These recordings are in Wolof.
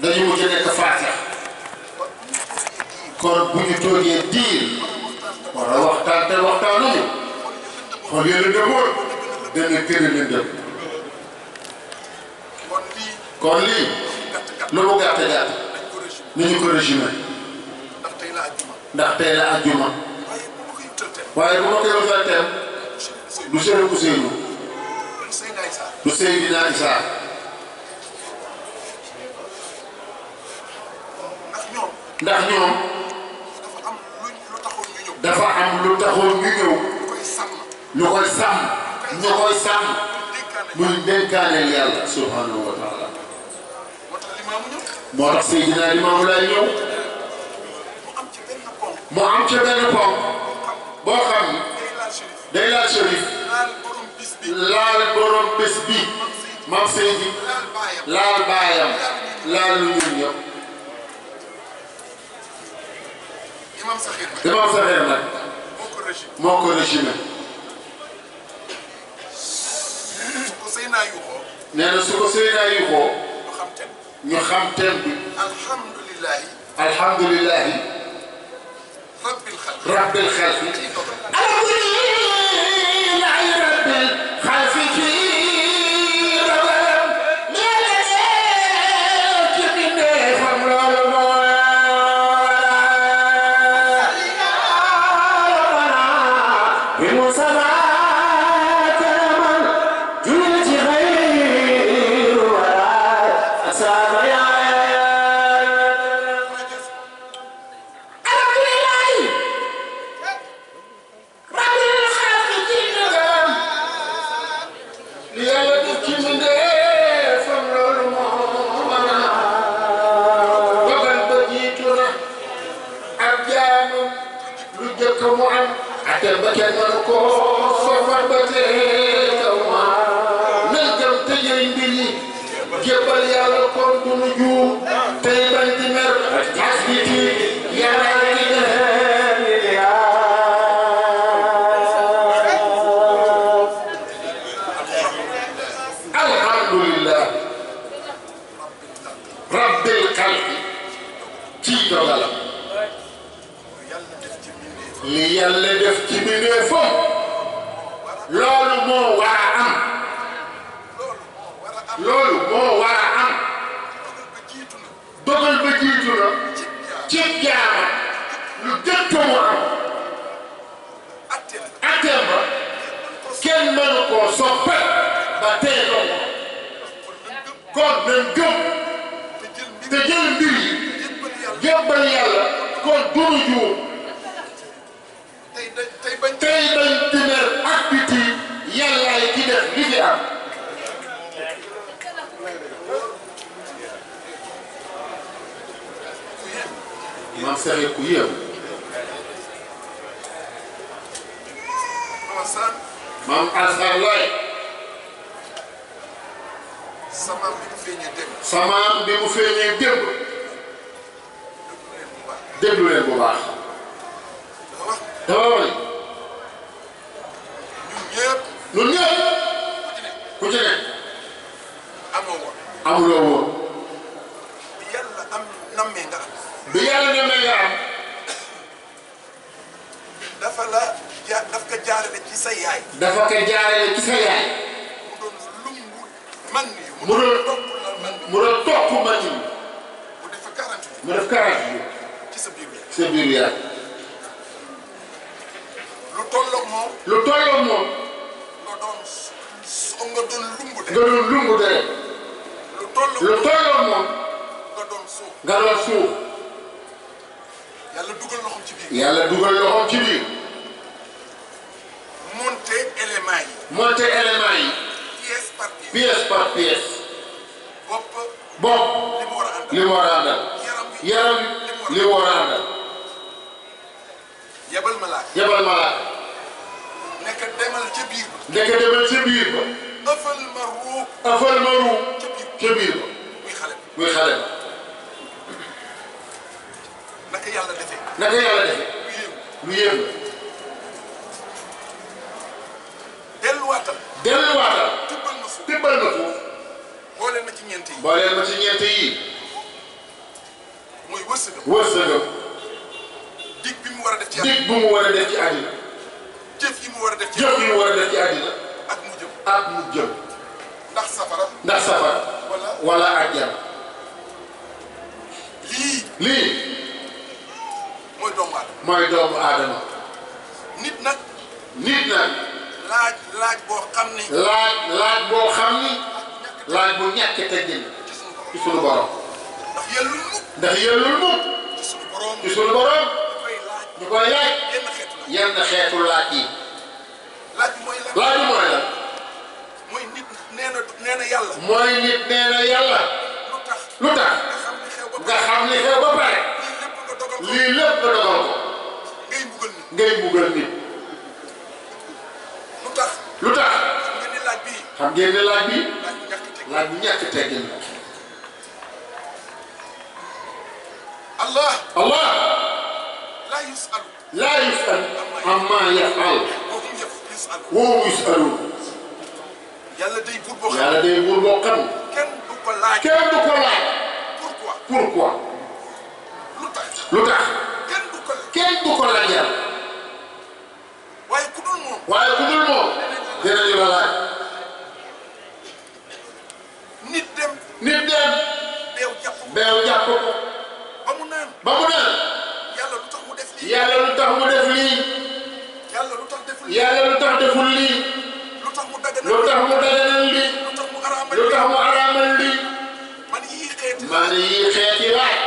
dañu mujj nekk faatix kon bu ñu toogee diir war a waxtaan te waxtaanuñu xool yële demoon dana gën a lëndëm kon lii lu mu gàtt gàtt ni ñu ko résumé ndax tey la àjjuma waaye bu ma koy waxal thème du Chérif Ousseynou du Seydina Issa ndax ñoom dafa am lu taxoon ñu ñëw ñu koy sàmm muy dénkaaneel yàlla subhanahu wa taala moo tax Seydina Limaamu Laay ñëw mu am ca benn ponk boo xam ni day laal Chérif laal borom bés bi Maam Seydi laal baayam laal lu ñun ñëpp Imam Sakhir nag moo ko régimé nee na su ko Seydina yuuxoo ñu xam thème bi alhamdulillahi rabbil xalqi li yàlla def ci mbindeefam loolu moo war a am loolu moo war a am dogal ba jiitu na ci jaama lu jëkk mu am atteem ba kenn mënu koo soppe ba tey doon kon nañ gëm te jël mbir yi jébbal yàlla kon dunu juum tey bañ dimer ak biti yàllaay di def li fi am Maam Sakhir ku yéem Maam Alsaan Laay samaam bi mu feeñee démb déglu leen bu baax dafa wax ni ñun ñëpp ku ci nekk amuloo woon bi yàlla nammee nga am dafa ko jaarale ci sa yaay mu doon topp man yi mu def 40 jours ci sa biir yaay lu tolloog moom nga doon lumbu de lu tolloog moom nga doon suuf yàlla dugal loxoom ci biir monter éléments yi pièce par pièce bopp li mu war a àndal yaram li mu war a àndal yebal malaaka nekk demal ca biir ba ëffal ma ruu ca biir ba muy xale ba naka yàlla defee lu yéem delluwaatal tibbal ma suuf booleel ma ci ñeent yi wërsëgam dig bi mu war a def ci dig bu mu war a def ci àddina jëf yi mu war a def ci jëf yi mu war a def ci àddina ak mu jëm ak mu jëm ndax safara wala àjjana lii mooy doomu aadama nit nag laaj boo xam ni laaj boo xam ni laaj bu ñàkk teggin ci sunu borom ndax yellul mu ci sunu borom ñu koy laaj yenn xeetu laaj yi laaj bi mooy lan mooy nit nee na yàlla mooy nit nee na yàlla lu tax nga xam ni xew ba pare lii lépp nga dogal ko ngay mbugal nit lu tax xam ngeen ne laaj bi laaj bu ñàkk teggin la Allah laa yus'al amma yaf'al wa hum yus'alun yàlla day buur boo xam kenn du ko laaj pourquoi lu tax kenn du ko laajal waaye ku dul moom dinañu la laaj nit dem beew jàpp ko ba mu naan yàlla lu tax mu def lii yàlla lu tax deful lii lu tax mu daganal lii lu tax mu araamal lii man yii xeeti laaj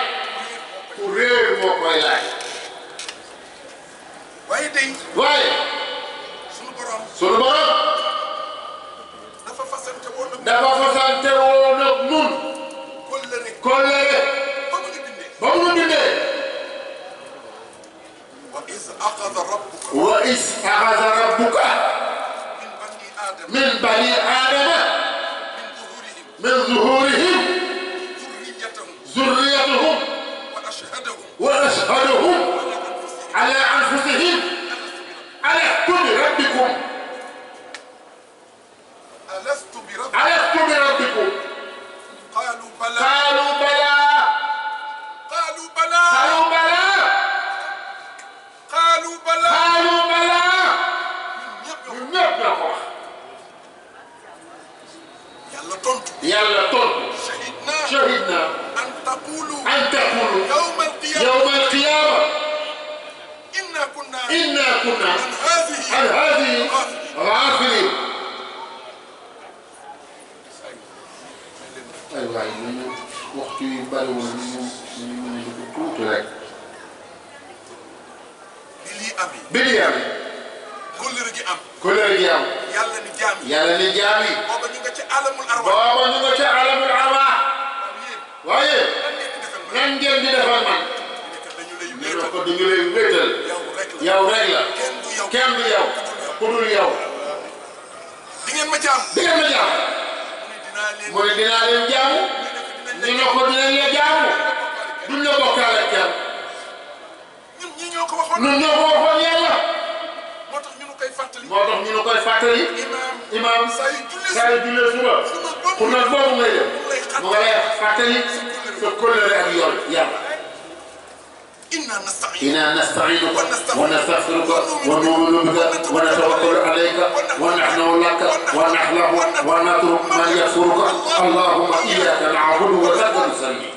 ku réer moo koy laaj waaye sunu borom dafa fasante woon ak nun kóllëre ba mu bindee wa is axada rabbuka min bani aadama min zuhurihim zurriyatahum wa ashhadahum ala anfusihim alastu bi rabbikum قالوا بلى yàlla tontu shahidna an taqulu yawma al-qiyama inna kunna an hadhihi ghafilin ay waay ñu waxtu yu bariwul ñu mën a dugg tuuti rek bi lii am kóllëre gi am yàlla ni jaam yi booba ñu nga ca alamul arwah waaye nan ngeen di defal man ñu ne ko dañu lay wéetal yow rek la kenn du yow ku dul yow di ngeen ma jaam mu ne dinaa leen jaamu ñu ne ko dinañ la jaamu duñ la bokkaale kenn ñun ñoo ko waxoon yàlla moo tax ñu nu koy fàttali imaam saa yu jullee suba pour nag boobu ngay def mu nga lay fàttali sa kóllëre ak yoon yàlla inna nasta'iinuka wa nastaghfiruka wa nu'minu bika wa natawakkalu alayka wa nahnu laka wa nahlahu wa natruku man yakfuruka allahumma iyyaka na'budu wa laka nusalli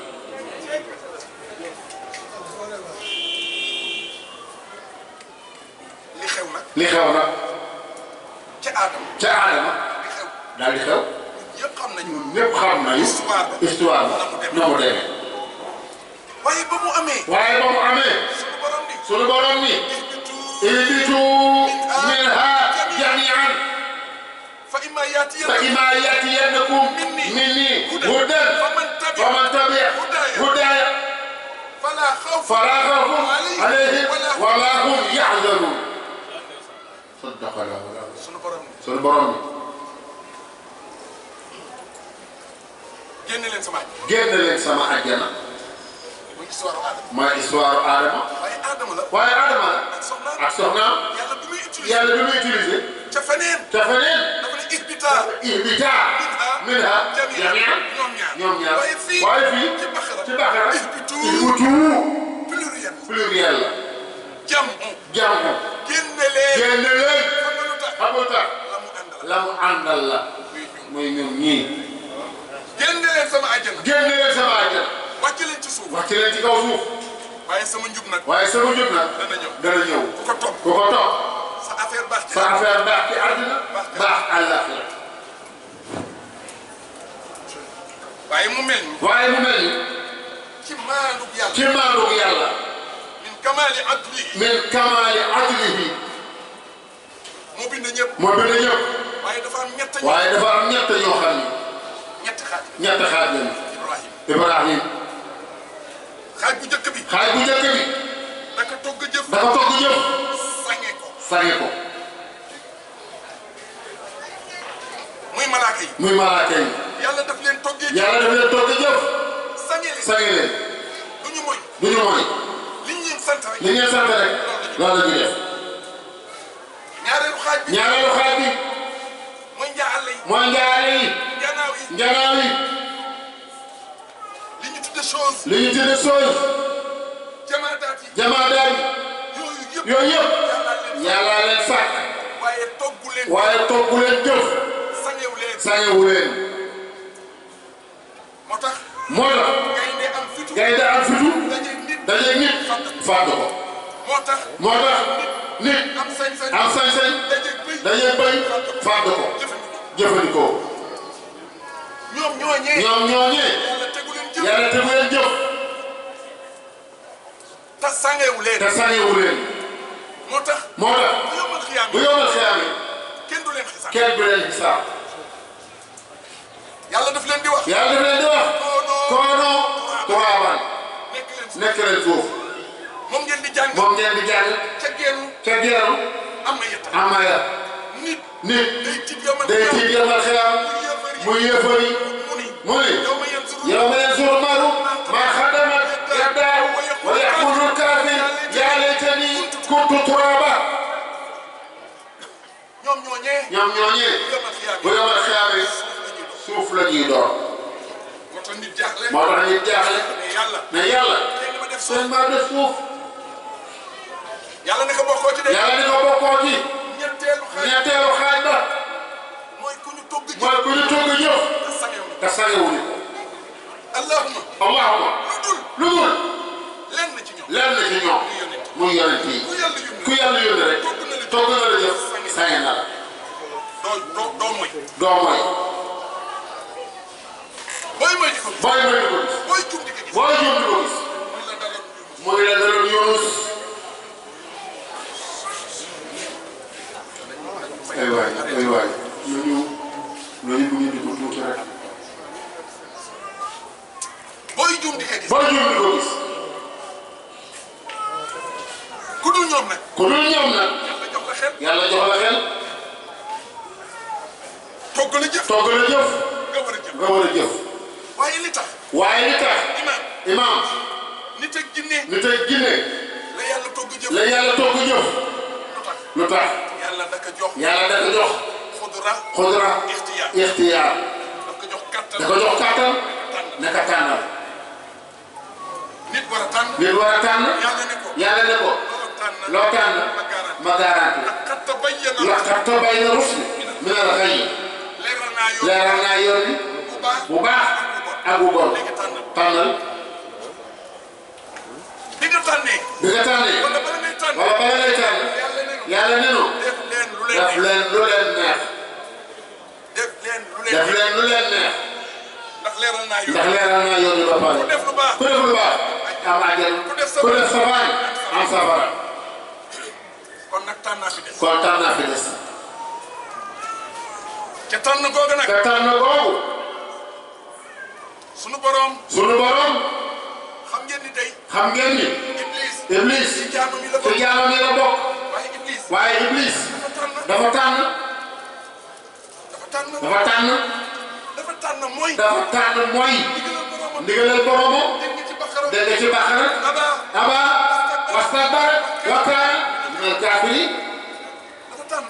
li xew nag ca Aadama daal di xew ñëpp xam nañu histoire ba na mu demee waaye ba mu amee sunu borom ni ihbitu minha jami'an fa imma yatiyannakum minni hudan faman tabi'a hudaya fala khawfun alayhim wala hum yahzanun sunu borom ni génn leen sama àjjana mooy histoire Adama waaye Adama la ak soxnaam yàlla bi muy utilisé ca feneen ihbita minha jamii'an ñoom ñaar waaye fii ci Baqara ihbitu pluriel la jamu génne leen xam nga tax la mu àndal la muy ñoom ñii génne leen sama àjjana wàcc leen ci suuf wàcc leen ci kaw suuf waaye sama njub nag dana ñëw ku ko topp sa affaire baax ci àddina baax àllaaxira waaye mu mel ni ci maandug yàlla min kamaali adlihi moo bind ñëpp waaye dafa am ñett ñoo xam ne ñetti xaaj lañu Ibrahim xaaj bu njëkk bi dafa togg jëf sange ko muy malaaka yi yàlla daf leen togg jëf sange leen du ñu moy li ñu sant rek loolu la ñuy def ñaareelu xaaj bi mooy njaale yi njanaaw yi li ñu tudde chose jamaadaat yi yooyu yëpp yàlla leen sàkk waaye toggu leen jëf sangewu leen moo tax gaynde am fitu dajeeg nit fàdd ko moo tax nit am sañ-sañ dajeeg bëy fàdd ko jëfandikoo ñoom ñooñee yàlla tegu leen jëf te sangewu leen moo tax bu yomal xiyaame kenn du leen xisaab yàlla daf leen di wax koono turaaban nekk leen suuf moom ngeen di jàng ca geeru am na yat nit day tiit yomal xiyaam mu yëfari mu ni yow ma yansuru maru ma xadamat yaddaaw wa yaqulu kaafir yaa laytani kuntu turaaba ñoom ñooñee bu yomal xiyaame suuf la ñuy door moo tax nit jaaxle mais yàlla seen maa def suuf yàlla ne ko bokkoo ci ñetteelu xaaj ba mooy ku ñu togg jëf te sangewuñu ko allahumma lu dul lenn ci ñoom muy yonent yi ku yàlla yónni rek togg na la jëf sange na la doo moy booy moy di ko gis booy jum di ko gis muy la daloon Yunus ay waay nañu bu ñu di ko tuuti rek booy jum di ko gis ku dul ñoom nag yàlla jox la xel togg la jëf nga war a jëf waaye li tax imaam nit ak jinne la yàlla togg jëf lu tax yàlla daka jox xudra ixtiyaar da ko jox kàttan naka tànnal nit war a tànn yàlla ne ko loo tànn ma garanti laqad tabayyana rushd min al-ghayy leeral naa yoon bu baax ak bu bon tànnal bi nga tànnee wala bala ngay tànn yàlla ne nu def leen lu leen neex ndax leeral naa yoon bi ba pare ku def lu baax am àjjana ku def safaan am safara kon nag tànnaa fi des ca tànn googu nag sunu borom xam ngeen ni Iblis ci jaamam yi la bokk waaye Iblis dafa tànn mooy ndigalal boromam dégg nga ci Baqara aba wastakbara wa kaana minal kaafiriin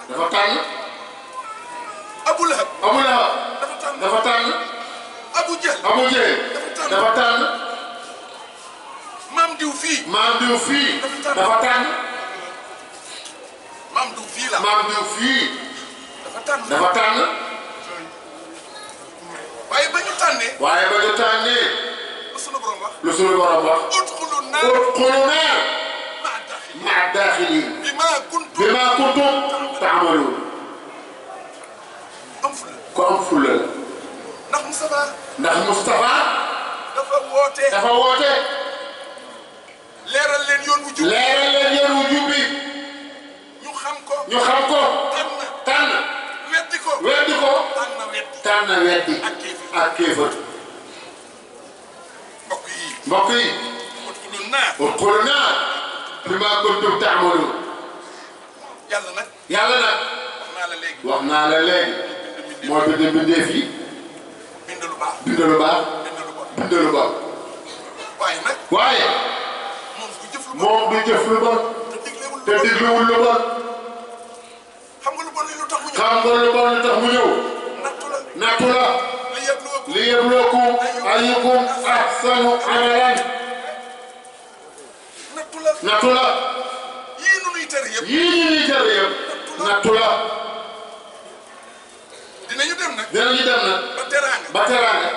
dafa tànn Abu Lahab dafa tànn Abu Jahl dafa tànn maam diw fii dafa tànn maam diw fii la maam diw fii dafa tànn waaye ba ñu tànnee lu sunu borom wax udxulu naar ma'a daaxiliin bimaa kuntum ta'maluun ko am fulla la ndax Moustapha dafa woote leeral leen yoon wu jub bi ñu xam ko tànn weddi ko tànn weddi ak kéefër mbokk yi udxulu naar bimaa kuntum ta'maluun yàlla nag wax naa la léegi moo bind mbindeef yi bind lu baax bind lu bon waaye moom du jëf lu bon te digluwul lu bon xam nga lu bon lu tax mu ñëw nattu la li yabluwakum ayyukum ahsanu amalan nattu la yii ñu ñuy tere yëpp nattu la dinañu dem nag ba teraanga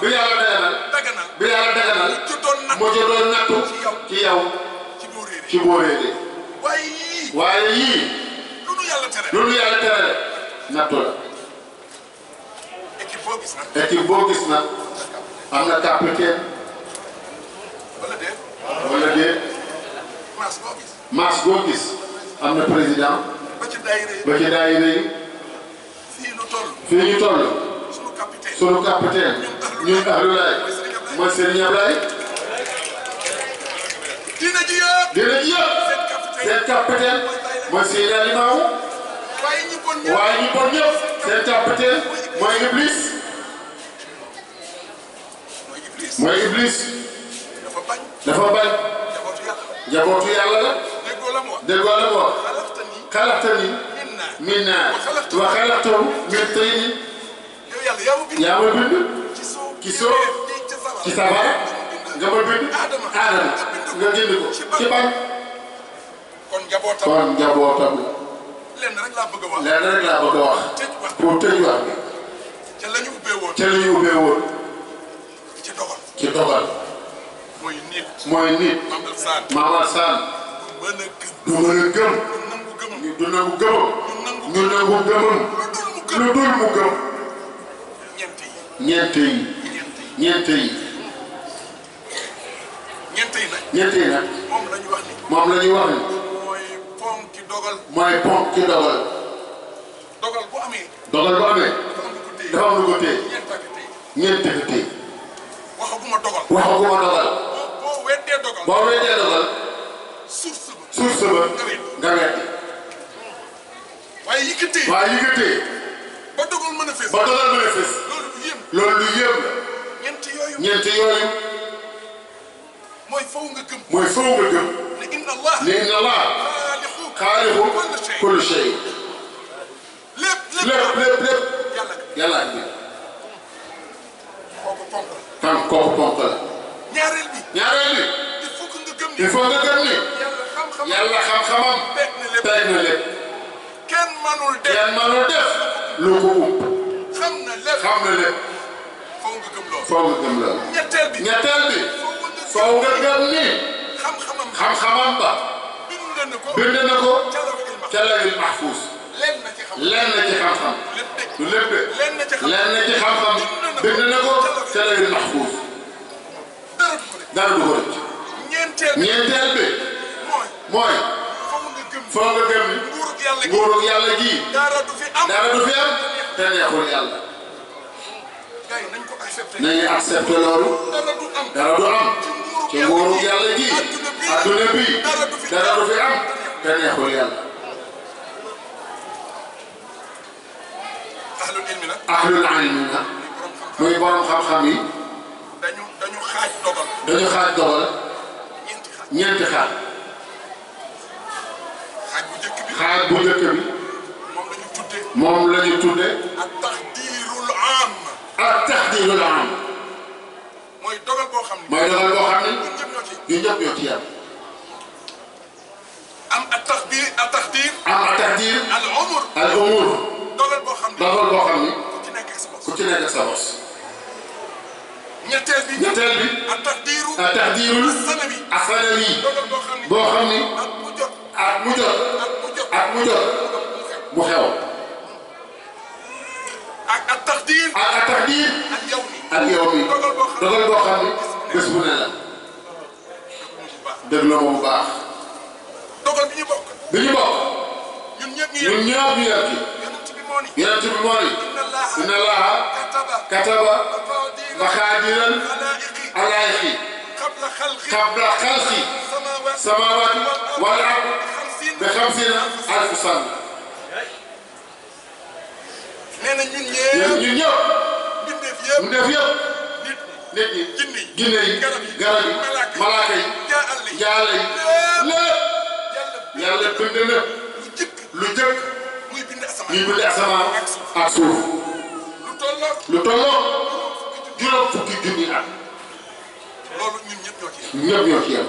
bi yàlla daganal mu jotoon nattu ci yow ci boo réeree waaye yii lu nu yàlla tere nattu la équipe boo gis nag am na capitaine wala déet maas boo gis am na président ba ci daayira yi fii ñu toll sunu capitaine ñun ahlulaay mooy Serigne Ablaye dina ji yëpp seen capitaine mooy Seydina Limaamu waaye ñu bon ñëpp seen capitaine mooy Iblis dafa bañ njabootu yàlla la déggoo la mu wax xalaqtani min naar wa xalaqtahu min tiin yaa ma bind ci suuf ci safara nga ma bind Aadama nga génn ko ci ban kon njabootam la lenn rek laa bëgg a wax pour tëj wax bi ca la ñu ubbee woon ci dogal mooy nit Maam Alsaan du mën a gëm du nangu gëmam ñu nangu gëmam lu dul mu gëm ñeent yi nag moom la ñuy wax ni mooy ponk ci dogal bu amee dafa am lu ko téye ñeent ko téye waxaguma dogal boo weddee dogal source ba nga weddi waaye yi ko téye ba dogal mën a fës loolu lu yéem la ñeent yooyu mooy faw nga gëm ne inna Allah xaaliqu kulli shay lépp yàlla ak bi kooku ponk la ñaareel bi il faut nga gëm ni yàlla xam-xamam teg na lépp kenn manul def lu ko ump xam na lépp foo nga gëm loolu ñetteel bi foo nga gëm ni xam-xamam ba bind na ko ca lawhil mahfuus lenn ci xam-xam lu lépp de lenn ci xam-xam bind na ko ca lawhil mahfuus dara du ko rëcc ñeenteel bi mooy foo nga gëm ni nguurug yàlla gii dara du fi am te neexul yàlla nañu accepté loolu dara du am ci nguurug yàlla gii adduna bi dara du fi am te neexul yàlla. ahlul ilmi nag muy borom xam-xam yi dañu xaaj dogal ñeenti xaaj. xaaj bu njëkk bi moom la ñu tudde at-taqdirul aam taqdirul am mooy dogal boo xam ne mooy dogal boo xam ne ñun ñëpp ñoo ci ñun ñëpp ñoo ci yam am at-taqdir am at-taqdir al umur dogal boo xam ne ku ci nekk ak sa bopp ci nekk ak sa bos ñetteel bi at-taqdirul as-sanawi dogal boo xam ni at mu jot mu jot mu xew ak at-taqdir al yawmi dogal boo xam ni bés bu ne la déglu ma bu baax dogal bi ñu bokk ñun ñëpp ñu yem ci yonent bi moo ni inna allaha kataba maqaadiral xalaa'iqi qabla xalqi samaawaati wal ardi bi 50,000 sana nee na ñun ñëpp mbindeef yëpp nit ñi jinne yi garab yi malaaka yi jaale yi lépp yàlla bind na lu jëkk muy bind asamaan ak suuf lu tolloo juróom fukki junni at loolu ñun ñëpp ñoo ci yem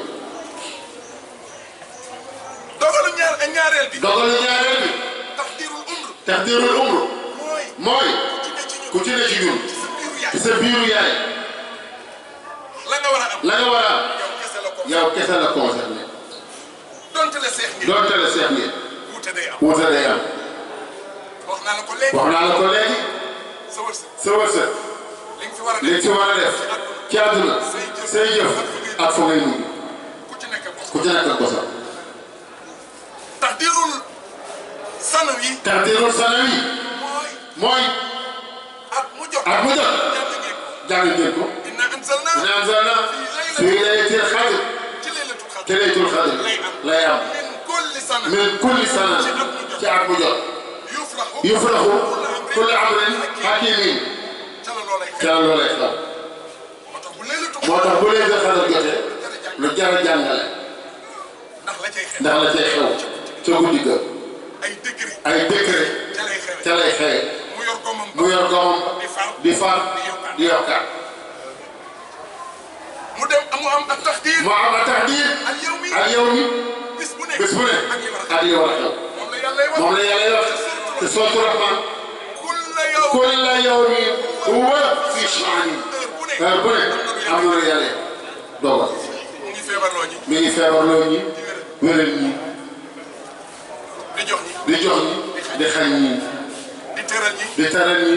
dogalu ñaareel bi taxdiirul umr mooy ku ci ne ci ñun ci sa biiru yaay la nga war a am yow kese la concerné donte la seex ngeen wuute day am wax naa la ko léegi sa wërsëg li nga ci war a def ci àdduna say jëf ak fa ngay mujj ku ci nekk ak bosam taxdiirul sanawi mooy at mu jot jàng ngeen ko inna anzalna fii laylatil qadr ci laylatul qadr lay am min kulli sana ci at mu jot yufraxu kullu amrin hakimin ca la loolay xew moo tax bu laylatul qadr jotee lu jar a jàngale ndax la cay xew ca guddi ga ay décret ca lay xewe mu yor gomam di far di yokkaat mu am at-taqdir al yawmi bés bu ne ak li war a xew moom la yàlla wax te sourate Rahman kulla yawmin huwa fi sha'nin heure bu ne am na lu yàlla dogal mi ngi feebarloo ñi wéral ñi di jox ñi di xañ ñi di teral ñi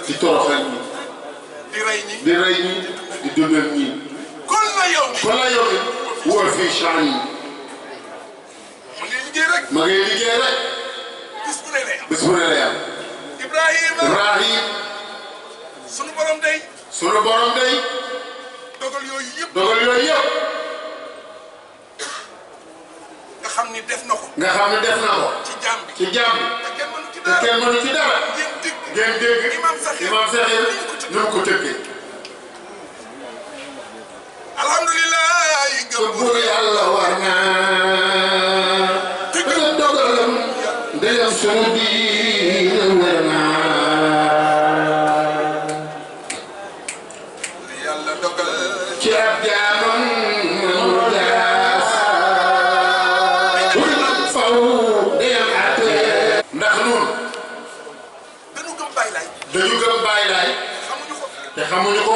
di toroxal ñi di rey ñi di dundal ñi kulla yawmin huwa fi sha'nin ma ngay liggéey rek bis bu ne lay am Ibrahim sunu borom day dogal yooyu yëpp nga xam ni def na ko ci jaam bi te kenn mënu ci dara ngeen dégg imam Saxiir nu mu ko tëggee alhamdulilah buur yàlla war naa te dogalam ndeyam sunu diine war naa yàlla dogal ci ab jaamam mënu jaas faw ndeyam ate ndax nun dañu gëm Baay Laay te xamuñu ko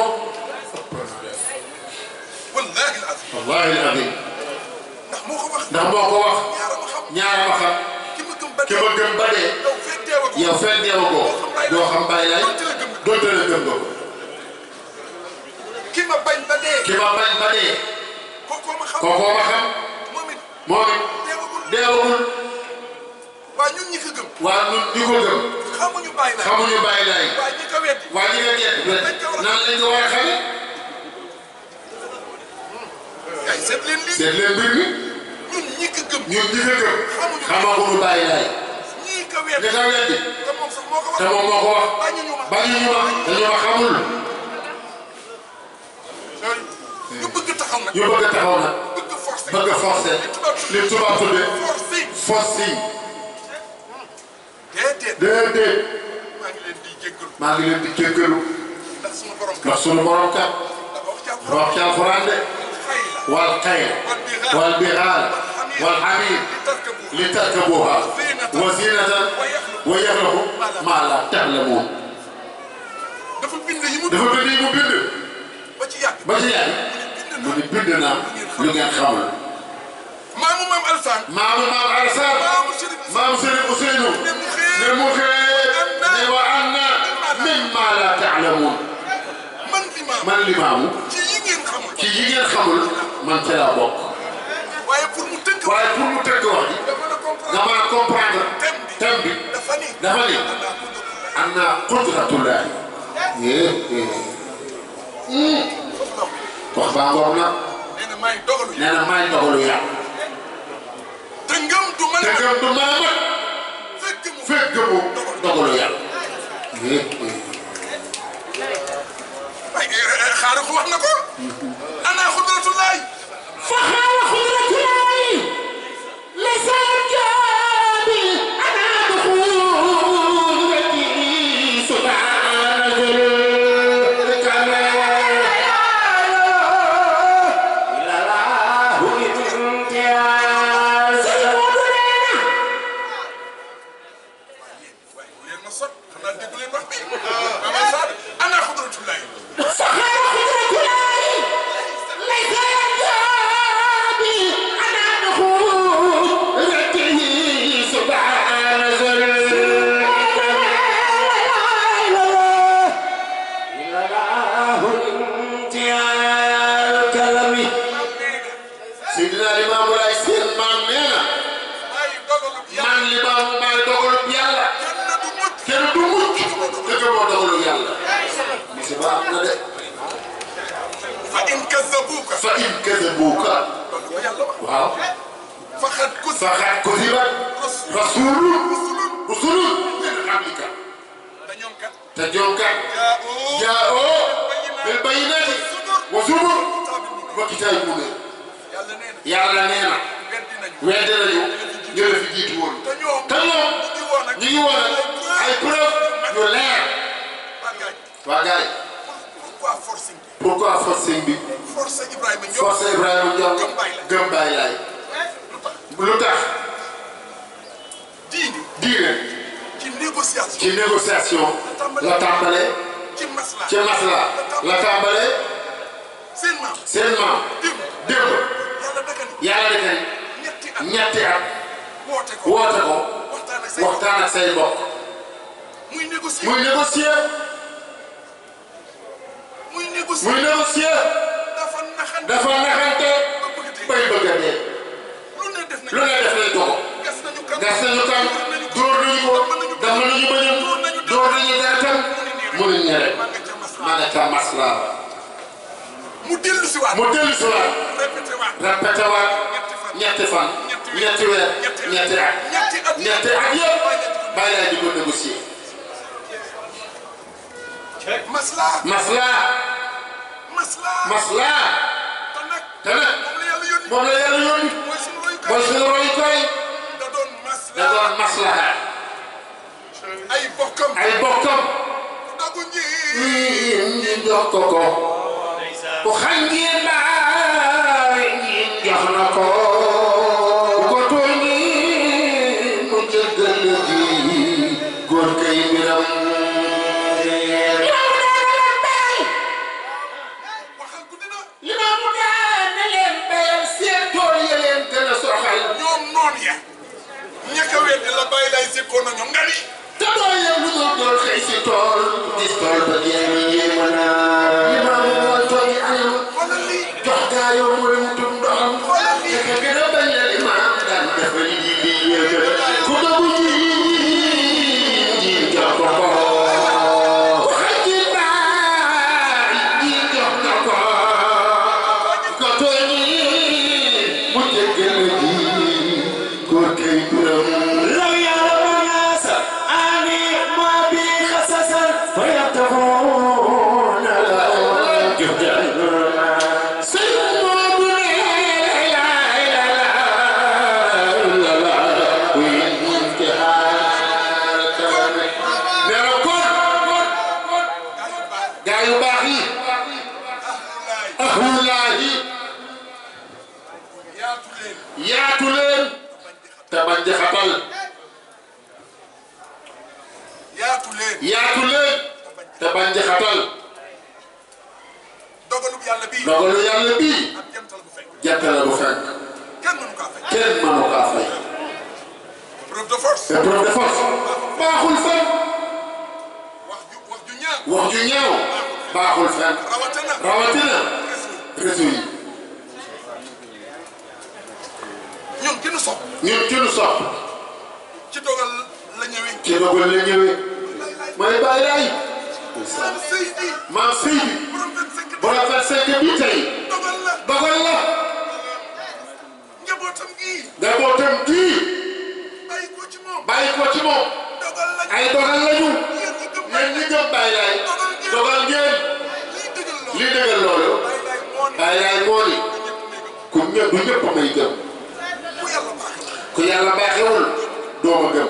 wallaahi al-azim ndax moo ko wax ñaara ma xam ki ma gëm ba dee yow fekk deewagoo doo xam Baay Laay doonte la gëm ko ki ma bañ ba dee kookoo ma xam moom it deewagul waa ñun ñi ko gëm xamuñu Baay Laay waa ñi nga gedd nan lañ ko war a xamee seet leen mbir mi ñun ñi ko gëm xamaguñu Baay Laay ñi ko weddi te moom moo ko wax bañuñu ma dañu ma xamul ñu bëgg taxaw nag bëgg forcer li tubaab tudde forcing déedéet maa ngi leen di jéggalu ndax sunu borom kat wax ci alxuraan de wal xayl wal bixaal wal xamiir li tarkabuha wa zinatan wa yaxluqu maa laa ta'lamuun dafa bind yi mu bind ba ci yàgg mu ne bind naa lu ngeen xamul maamu maam Alassane maamu Serigne Ousseynou ne mu xeet ne wa anna mimmaa laa ta'lamuun man limaamu ci yi ngeen xamul man ca laa bokk waaye pour mu tënk wax ji nga mën a comprendre thème bi dafa ni anna qudratullahi wax baa ngoog nag nee na maay dogalu yàlla te ngëm du mën a mat fekk mu dogalu yàlla xaaral ko wax na ko ana xudratullahi fa xaala xudratullahi laysa jaabi ana duxulati subhaana فإن كذبوك واو فقد كذبت رسول من قبلك تجوك جاءوا بالبينات وزبر وكتاب منير يالا نينا ويد nañu ñëw fi jiitu woon te ñoom ñu ngi woon ay preuve yu leer waa gars yi pourquoi forcing bi force Ibrahima Ndiol gëm Baay Laay lu tax diine ci négociation la tàmbale ci masla la tàmbale seen maam démb yàlla dëkkan ñetti at woote ko waxtaan ak say mbokk muy négocier dafa naxante bay bëgg a dee lu ne def nañ ko gas nañu kan dóor nañu ko daf nañu bëñam dóor nañu deretam mu ne ñere ma nga ca masla mu dellu si waat répété waat ñetti fan ñetti weer ñetti at yëpp bàyyi laa di ko négocier masla te nag moom la yàlla yónni mooy suñu royukaay da doon maslaha ay bokkam ñi jox ko ku xam ngeen baay ñi jox na ko ku ko tooñi mu jéggal ji góor kay mbiram la bàyyi lay sikkoon na ñoom nga ni te doo yem lu dul dool xëy si tool gis tool ba jéemi jéema naa imaamu mooy toogi añam jox gaa yow mu dem tum ndoxam te gën a bañ la imaam daan dafa ji ku dogu ji jox ko ku xajji baay ji jox na ko tooñi mu jéggal ji góor kay duram فيتقون لا جهدا سيد billaahi yaatu leen te bañ di xatal yaatu leen te bañ di xatal dogalu yàlla bii jantal bu fekk kenn mënu kaa fay épreuve de force baaxul fen wax ju ñaaw baaxul fen rawatina réseau yi ñun ki nu sopp ci dogal la ñëwee mooy Baay Laay maam Seydi borom 25 bi tey dogal la njabootam gii bàyyi ko ci moom ay dogal lañu yéen ñi gëm Baay Laay dogal ngeen lii dëggal loolu Baay Laay moo ni ku ñëpp du ñëpp may gëm ku yàlla baaxewul doo ma gëm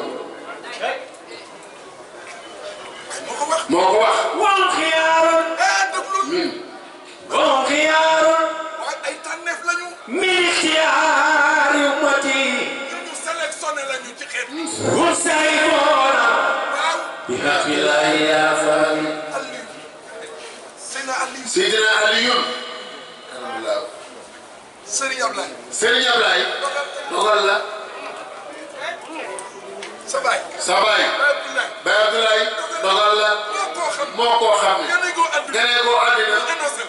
moo ko wax wal xiyaaroon wal xiyaaroon ay tànneef lañu min ixtiyaar yu mati ñu sélectionné lañu ci xeet bu say boona bi xaqilaahi yaa faami Seydina Aliyun alhamdulilah Serigne Ablaye dogal la sa baay Baay Abdoulaye dogal la moo koo xam ne ganee koo àddina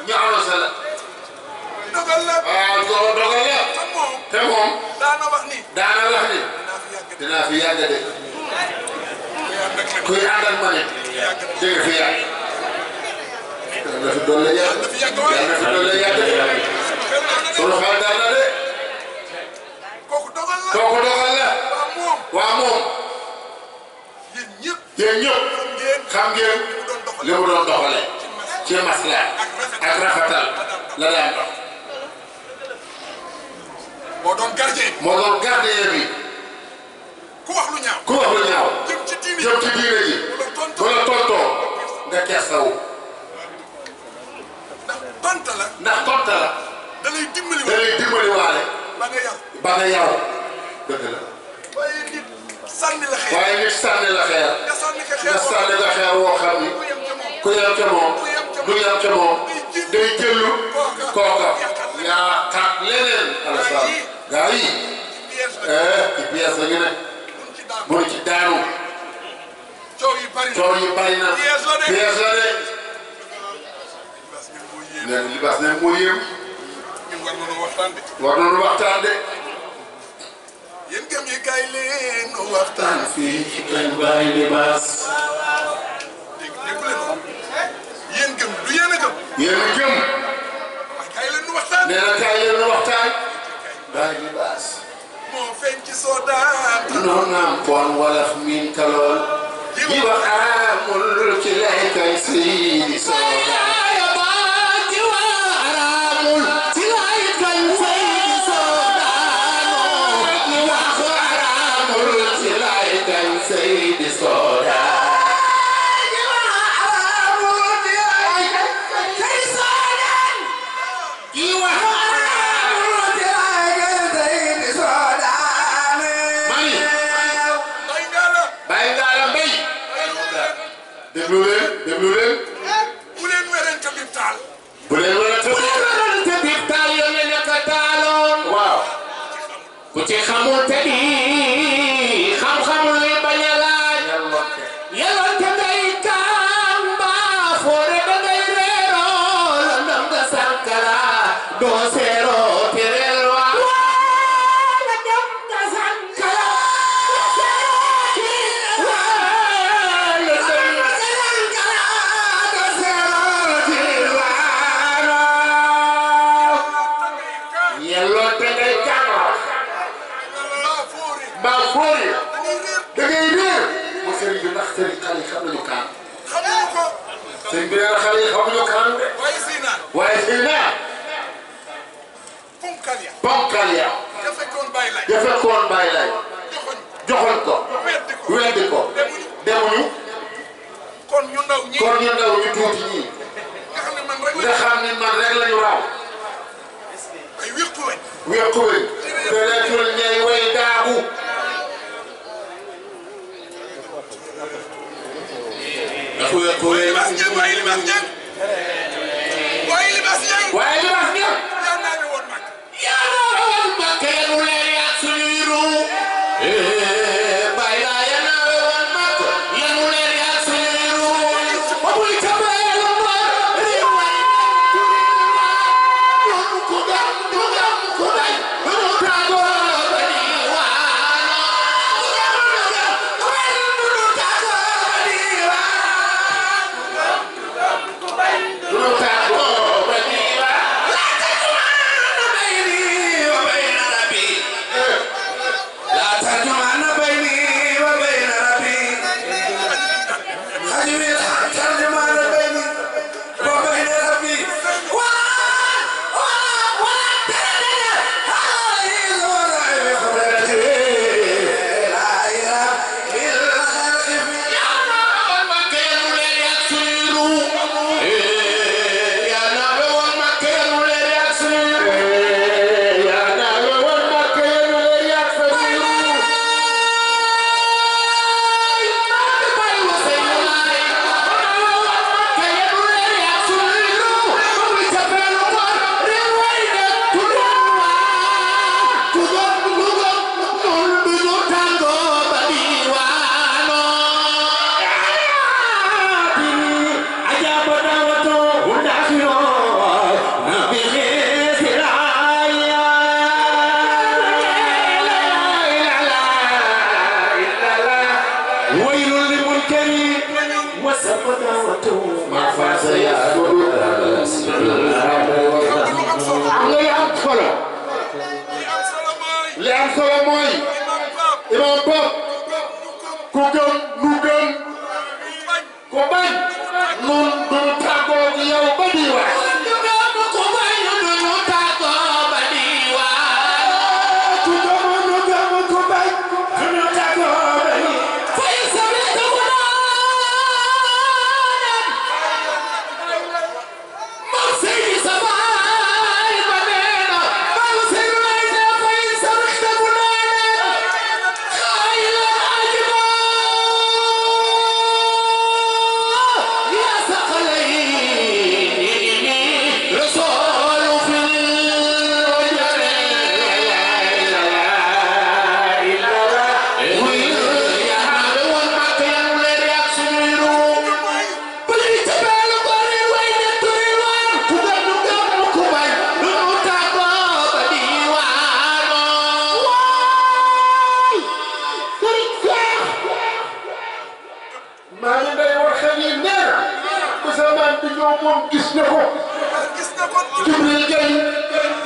ñu annoncé la waaw dogal la te moom daana wax ni dinaa fi yàgg de kuy ànd ak ma ne dégg fi yàgg yàlla na fi doole yàgg sunu xel daal na de kooku dogal la waa moom yéen ñëpp xam ngeen li mu doon doxale ci masla ak rafetal la daan dox moo doon gardien bi ku wax lu ñaaw jëm ci diine ji bu la tontoo nga kersawu ndax tonta la da lay dimbali waale ba nga yaw dëgg la waaye nit sànni la xeer nga sànni la xeer woo xam ni ku yem ca moom du yem ca moom day jëllu kooka yaa xaat leneen alasan gaa yi ci pièce la ñu ne mun ci daanu coow yi bari na pièce la de nekk libaas ne moo yéem war nañu waxtaan de yéen gëm yi kay leen nu waxtaan fii ci Kër Baay Libaas dégg leen yéen gëm du yéen a gëm kay leen nu waxtaan nee na kay leen nu waxtaan Baay Libaas moo feeñ ci soodaan noon naam poon wala miin kalool yi wax amul ci lay kay Seydi soodaan Seydi Soda déglu leen bu leen werante bi taal yoon la nekk taaloon waaw ku ci xamul te di xam-xamul li bañ a laaj yelloon te ngay kaam mbaa foore da ngay reeroo la ndam nga sankara doo seeroo te reer waa la ndam nga sankara doo seeroo te waa la ndam nga sankara doo seeroo te waa yelloon te ngay kaam mbaa foore da ngay réer mu sëriñ bi ndax sëriñ xale yi xam nañu kaan sëriñ bi nee na xale yi xamuñu kaan de waaye sëy naa ponkal ya defekkoon Baay Laay joxoñ ko weddi ko demuñu kon ñu ndaw ñu tuuti ñii nga xam ne man rek lañu raw xuy tereetul ñay way daagu waaye libaas ñëpp waaye libaas ñëpp waaye libaas ñëpp waaye libaas ñëpp yaa naa ne woon mag yaa naa ne woon mag kenn mu leer yaa suñuy ruu bàyyi laa yaa naa woon mag kenn mu leer yaa suñuy ruu ba muy tabeelu ma réew way ku gam ku bañ nu tàggoo ba diwaano nu tàggoo ba li am solo mooy imam Pap ku gëm nu gëm ku bañ nun duñu tàggoo ak yow ba diwaan ku gëm ku bañ duñu tàggoo ba diwaan ku gëm nu gëm ku bañ duñu tàggoo ba diwaan fay sabi ko moom Seydi Saba gis na ko Jibril Gay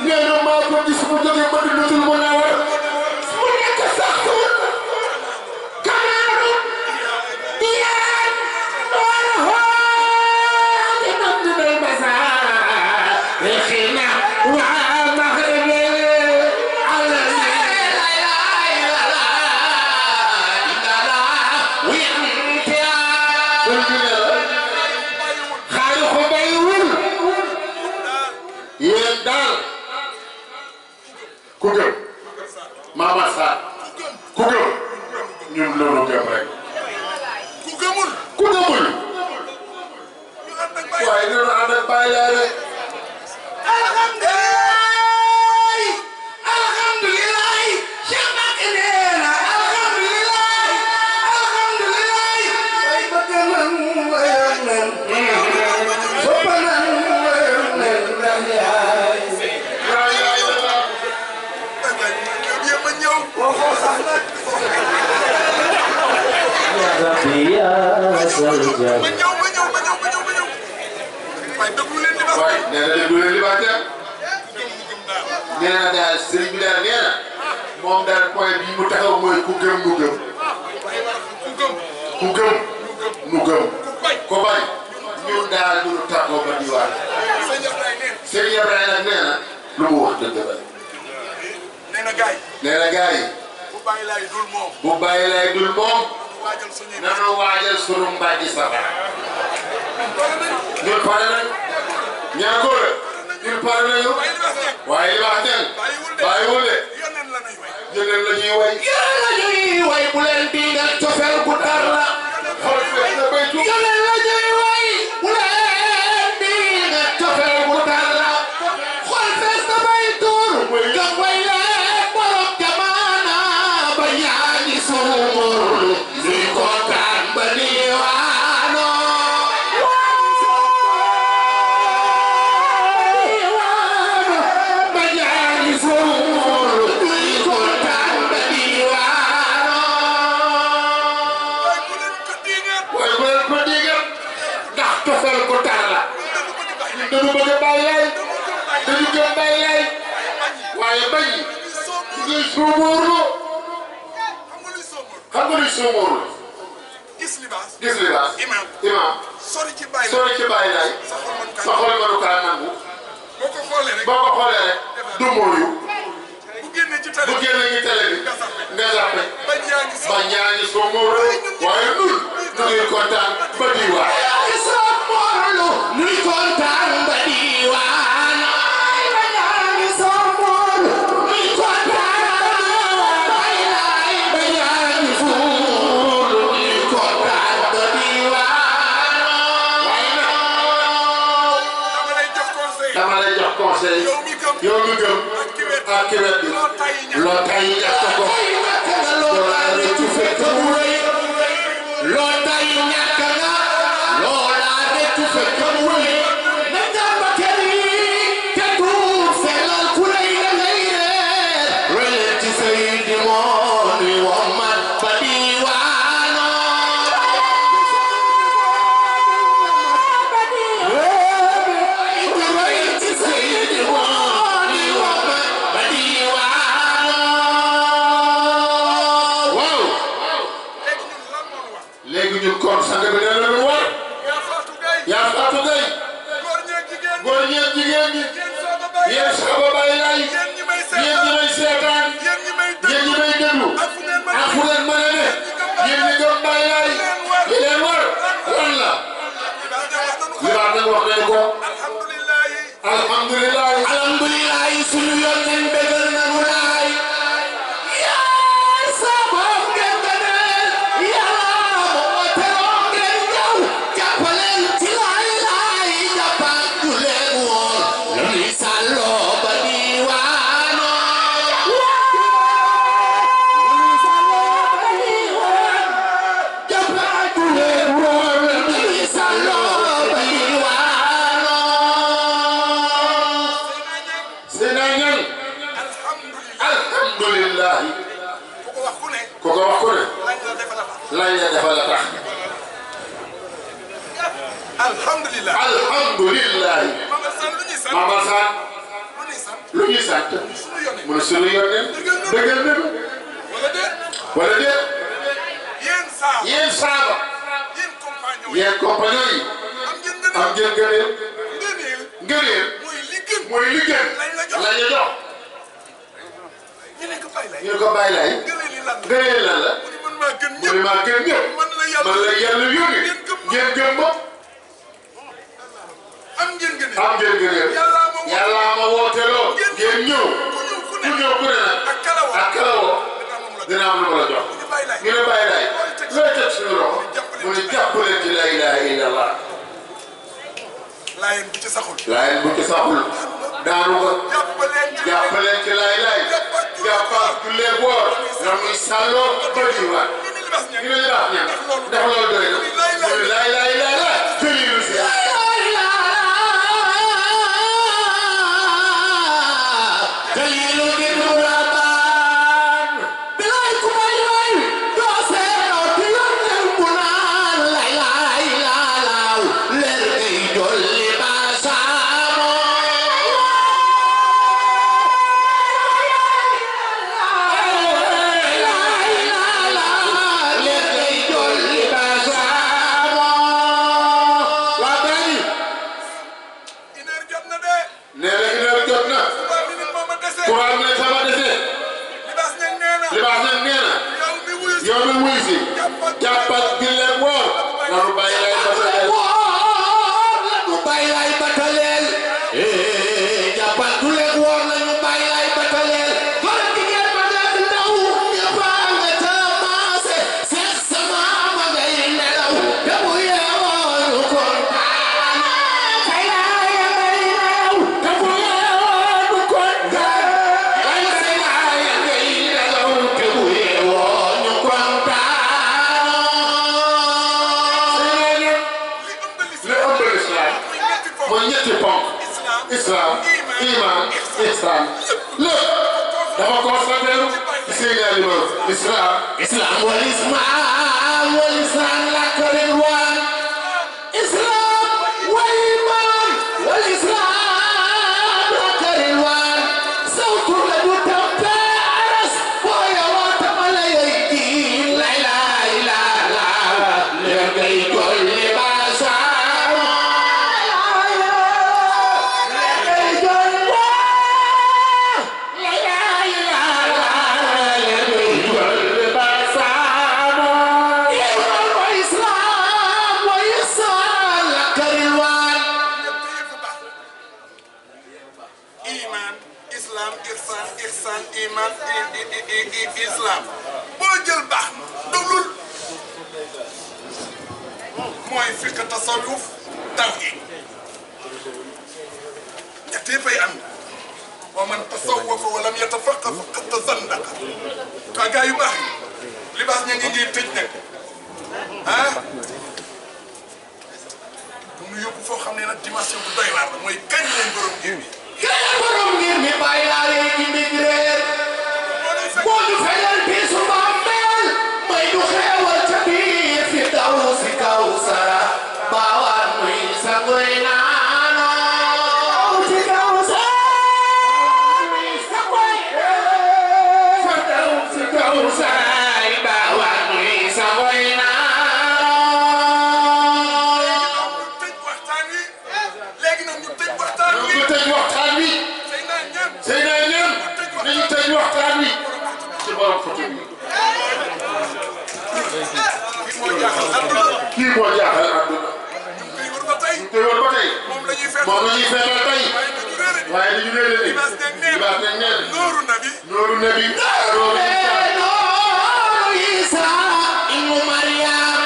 nee na maa ko gis mu jóge Madinatul Munawwara mu nekk sax kamaaru diyaan wala hooti Madinal Bazaar xina waa maxribi ala yéen daal ku gëm Mama Sarr ku gëm ñun loolu gëm rek ku gëmul waaye ñu ànd ak bàyyi laa rek alhamdulilah Cheikh Mbacké nee na alhamdulilah way bëgg nan wayoon nan sopp nan wayoon nan ndax yaay waaye nee na déglu leen li baax nee na daal sëriñ bi daal nee na moom daal point bi mu taxaw mooy ku gëm nu gëm ku gëm nu gëm ko bañ ñun daal du ñu tàggoo ba diwaan sëriñ Ibrahima nag nee na lu mu wax dëgg la nee na gars yi bu bàyyi lay dul moom nanu waajal sunu mbàjji safara ñun pare nañ ñaagóor ñun pare nañu waaye li wax den bàyyi yéen la ñuy way bu leen di nga cofeel gu tar la xool fees na bay tuub yéen la ñuy way bu leen di nga cofeel gu tar la xool fees na bay tuub nga way leen borom jamaana ba yaa ngi suumur luy kontaan ba diwaano ba yaa ngi suumur luy kontaan ba diwaano waaye bu leen ko digal ndax cofeel gu tar la dañu bëgg a bàyyi lay dañu gëm bàyyi lay waaye bañ ngay suumurlu xam nga luy suumurlu gis libaas imam sori ci bàyyi lay sa xol mënu kaa nangu boo ko xoolee rek du mooyu bu génnee ci télé bi nga zappe ba ñaa ngi suumurlu waaye nun nu ngi kontaan ba diwaan suumurlu nuy kontaan ba diwaan dama lay jox conseil yow mi gëm ak ki wet bi loo tay ñàkk ko loo rëccu fekk mu rëy loo tay ñàkk nga loo rëccu fekk mu rëy na jàmba kër yi te tuut sellal ku rëy la ngay reer rëy ci say di moo ni womat ba diwaano léegi ñun kon sang bi nee na lu war yaa faatu gay góor ñeeg jigéen ñi yéen saaba bàyyi lay yéen ñi may seetaan yéen ñi may déglu ak fu leen mën a ne yéen ñi gëm bàyyi lay li leen war lan la libaat nag wax nañ ko alhamdulilah suñu yoon nañ bégal nañu laay ko ko wax ku ne lañ la defal la tax alhamdulilah Mama San lu ñuy sant mu ne suñu yónneen dëggal nañu wala déet yéen saaba yéen compagnon yi am ngeen ngëneel mooy li gën lañ la jox ñu ne ko bàyyi lay ngëneel lan la mu ne maa gën ñëpp man la yàlla yónni ngeen gëm ma am ngeen ngëneel yàlla ma wooteloo ngeen ñëw ku ñëw ku ne nag ak kalawoo dina am lu ma la jox ñu ne bàyyi lay looy teg suñu loxo mu ne jàppale ci la ilaha illallah laayeen bu ci saxul daanu ko jàppaleen ci lay jàppal jullee boor nga muy sàlloo bëri waat ñu ne libaas ñaan def loolu doy na mu ne lay jëlilu si jëlilu di nurabaan bilay ku may way doo seeroo di yónneel bu naan lay laalaaw leer ngay dolli baasaamo nee na une heure jot na 3 minutes sama ihsan lépp dafa constaté Seydina Limamou islam wal islam wal islam la karirwan islam wal iman wal islam la karirwan sawtu la yutamta aras wa yawata malayki la ilaha illa allah legay golli basa islam boo jël baax na doglul mooy fiqh tasawuf tawhid ñettee fay am wa man tasawwafa wa lam yatafaqqa faqad tazandaqa ka gaa yu baax libaas ña ngi ngi tëj nag ah bu ñu yóbbu foo xam ne nag dimension bu doy waar la mooy kañ leen borom ngir mi bàyyi laa léegi mbir réer boo ñu fayal bisu bàmmeel may ñu xeewal ca biir fi daw si kaw sara baawaan muy sangoy naano si kaw sara muy sangoy fa daw si kaw sara baawaan muy sangoy naano tëj waxtaan wi léegi nag ñu tëj waxtaan wi Seydina ñam nañu tëj waxtaan wi ci borom photo bi kii moo jaaxal àdduna ñu koy wër ba tey moom la ñuy feetal tey waaye dañu réere ni libaas nañ neen nooru nabi nooru Isa ibnu Maryam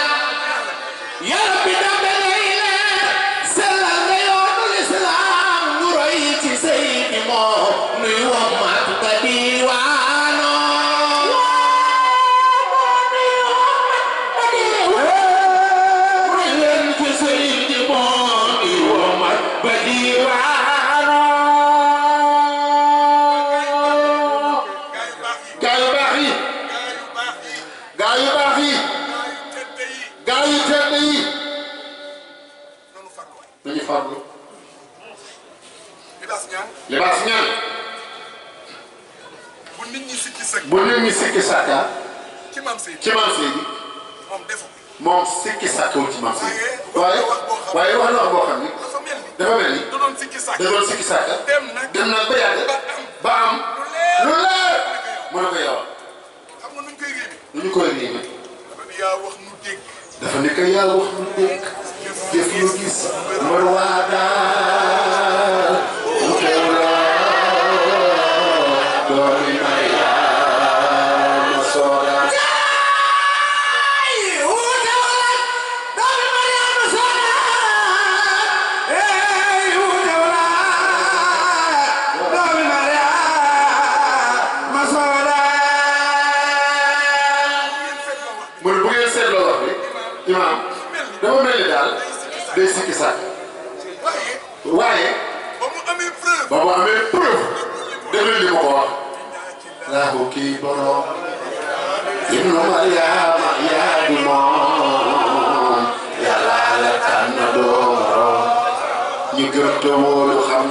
ya rabbi dambe sellal nga yoonu lislaam ñu roy ci Seydi moo nuy wommat ka diiwaano roy leen ci Seydi moo nuy wommat ka diiwaano gaa yu baax yi gaa yu tedd yi nañu farlu libaas ñaan bu nit ñi sikki sàkka ci Maam Seydi moom sikki sàkkawul ci Maam Seydi waaye wax na wax boo xam ni dafa mel ni da doon sikki sàkka dem na ba yàgg ba am lu leer mu ne ko yow xam nga nu ñu koy réeme yaa wax nu dégg dafa nekk yaa wax nu dégg jëf lu gis mar waa daal mu teew la doomi Mariama Soda imaam dafa mel ni daal day sikki sàkk waaye ba mu amee preuve déglu li ma ko wax laahu kii borom ibnu Maryama yaa di moom yàlla la tànn doom ñu gëm te wóolu xam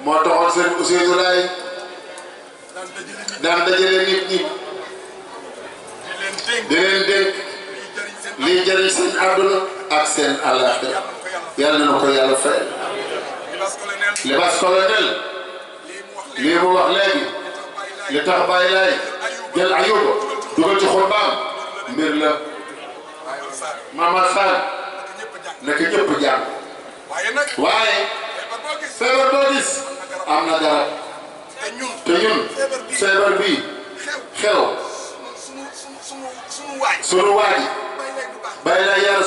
moo taxoon seen Ousseynou Laye daan dajale nit ñi di leen dénk liy jëriñ seen àdduna ak seen àllaaxira yàlla na ko yàlla fay. libaas colonel lii mu wax léegi li tax Baye Laye jël Ayuba dugal ci xutbaam mbir la Mama Sall naka ñëpp jàng waaye feebar boo gis am na garab te ñun feebar bii xew sunu waaj Baye Laye yaa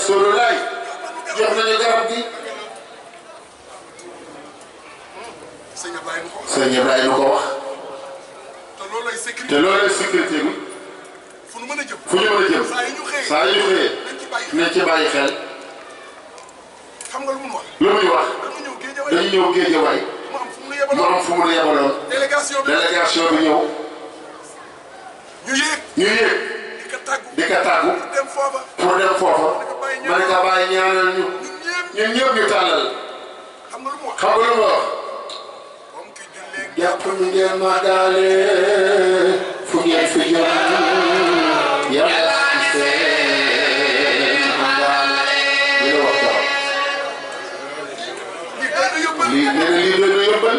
jox nañu garab gi. sëñ Ibrahima ko wax. sëñ Ibrahima ko wax. te loolay sécurité bi. fu ñu mën a jëm. fu ñu mën a jëm. saa yu ñu xëyee. nañ ci bàyyi xel. xam nga lu muy wax. lu muy wax. dañu ñëw Géejawaay. mu am fu mu nu yebaloon. délégation bi ñëw. ñu yéeg. di ko tàggu. pour dem foofa. ma ne ko bàyyi ñaanal ñu. ñun ñëpp ñu tàllal. xam nga lu mu wax. jàpp ni ngeen ma daale fu ngeen fi jëm yàlla seen mandaale li la wax daal lii nee na lii doy na yóbbal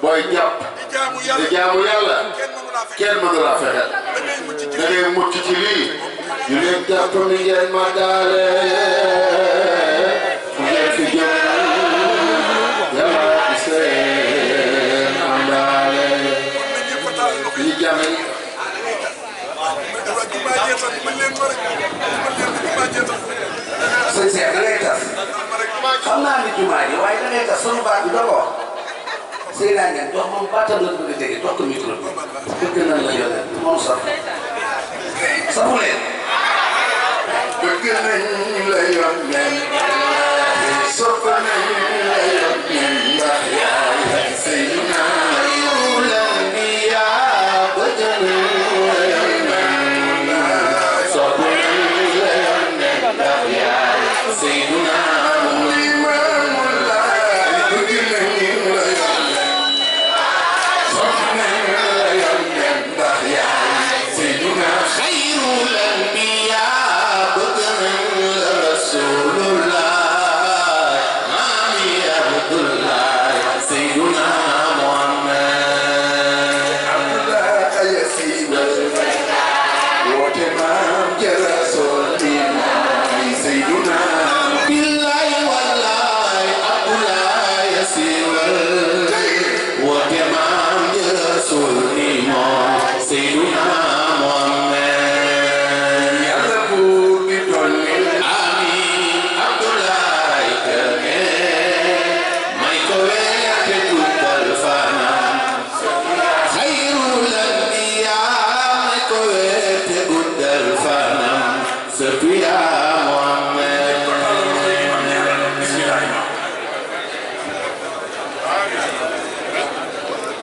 booy jàpp di jaamu yàlla kenn mënu laa fexeel da ngay mucc ci lii ñu leen jàpp ni ngeen ma daale fu ngeen fi jëm yàlla seen li jàmme sëñ Cheikh da ngay tas xam naa ni jumaa ji waaye da ngay tas sunu baat bi doo ko wax sëy naa ngeen jox moom baatam la bëgg a tege jox ko micro bi bëgg nañ la yore moom sax safu leen bëgg nañ la yor nen sopp nañ la yor nen ndax yaay Seydina Sophia